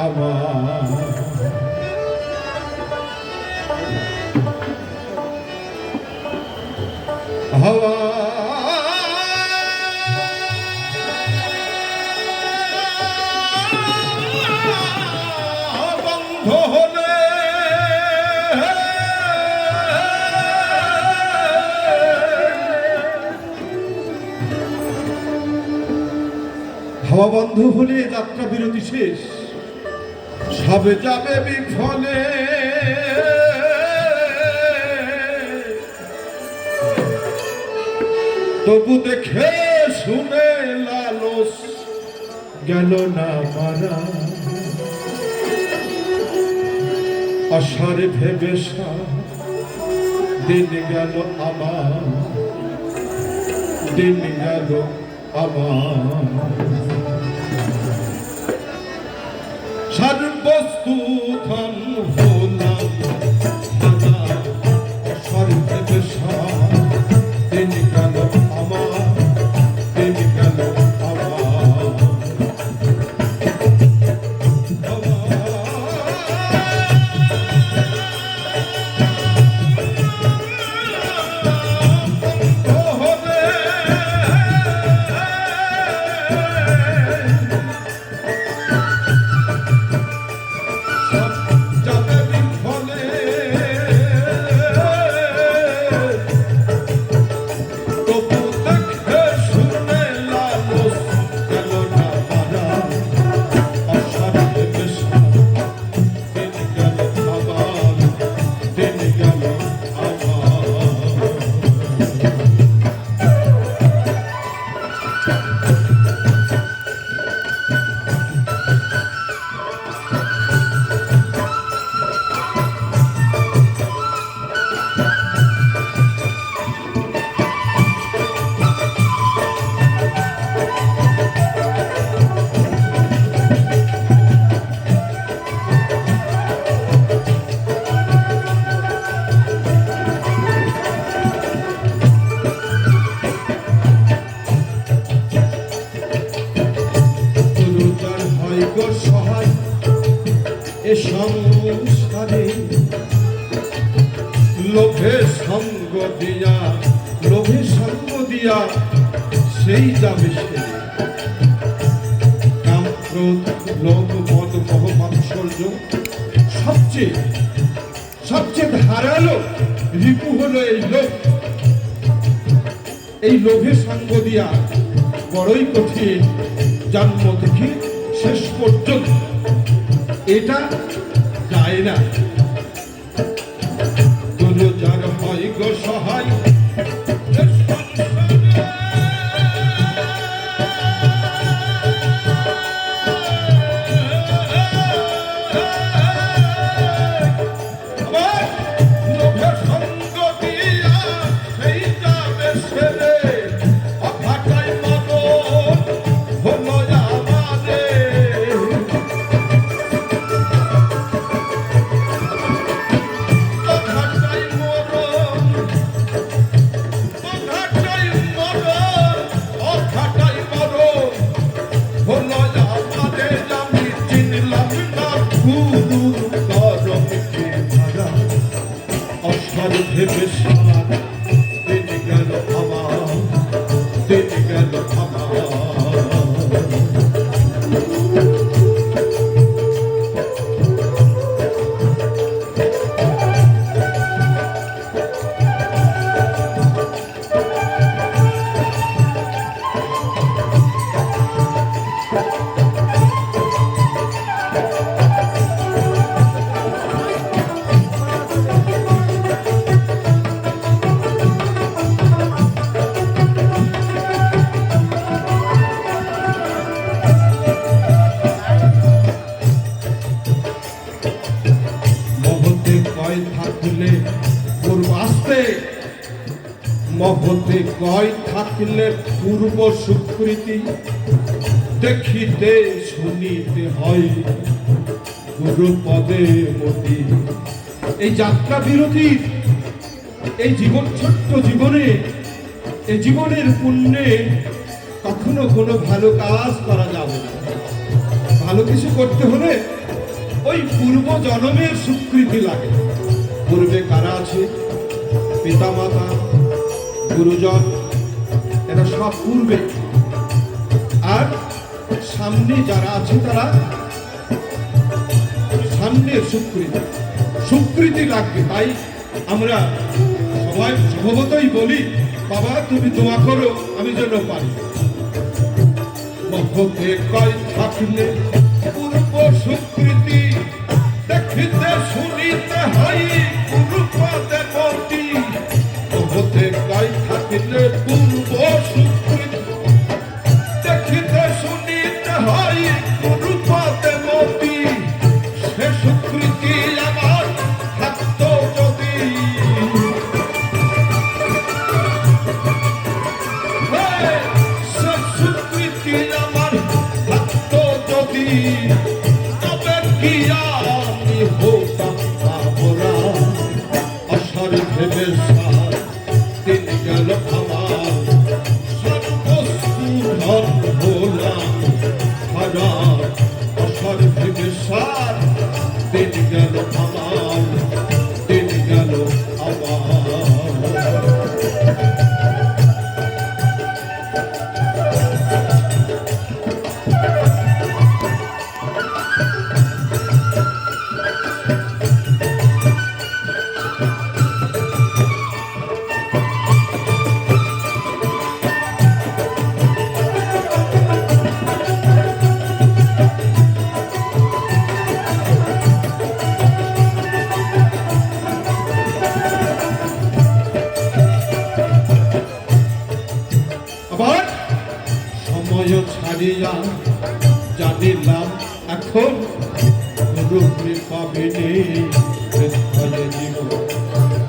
আমার হাওয়া বন্ধ হলে হাওয়া বন্ধ হলে যাত্রা বিরতি শেষ, সবে যাবে বিফলে। তবু দেখে শুনে লালস গেল না মারা, আশারে ভেবে দিন গেল আমার, দিন গেল আমার। সর্বস্তু ধন হলাম আশারে ভেবে দিন গেল আমার, দিন গেল আমার। সহায় এ সংসারে লোভে সঙ্গ দিয়া, লোভে সঙ্গ দিয়া সেই যাবে সে। কাম ক্রোধ লোভ মদ মোহ মাৎসর্য সবচেয়ে ধারালো রিপু হলো এই লোভ। এই লোভে সঙ্গ দিয়া বড়ই কঠিন জন্ম থেকে শেষ পর্যন্ত এটা যায় না। যার হয় গো সহায় ভেবে দিন গেল আমার, দিন গেল আমার। মহতে কয় থাকলে পূর্ব সুকৃতি, দেখিতে শুনিতে হয় গুরু পদে মতি। এই যাত্রা বিরতি, এই জীবন ছোট্ট জীবনে, এই জীবনের পুণ্যে কখনো কোনো ভালো কাজ করা যাবে না। ভালো কিছু করতে হলে ওই পূর্ব জন্মের স্বীকৃতি লাগে। পূর্বে কারা আছে? পিতামাতা, গুরুজন, এরা সব পূর্বে। আর সামনে যারা আছে তারা সামনের স্বীকৃতি লাগবে। তাই আমরা সবাই স্বভাবতই বলি, বাবা তুমি দোয়া করো আমি যেন পারি। মহতে কয় থাকলে পূর্ব স্বীকৃতি, দেখিতে শুনিতে হয় গুরুপদে মতি। মহতে কয় থাকলে পূর্ব স্বীকৃতি, দেখিতে শুনিতে হয় গুরুপদে মতি। সে স্বীকৃতি আমার থাকতো যদি, সে স্বীকৃতি আমার থাকতো যদি, তবে কি আমি হতাম বাবরা। আশার ভেবে সার দিন গেল আমার, সর্বস্তু ধন হলাম হারা। আশার ভেবে সার দিন গেল আমার, দিন গেল আমার। আবার সময় ছাড়িয়া জানিলাম এখন গুরু কৃপা বিনে জীবন।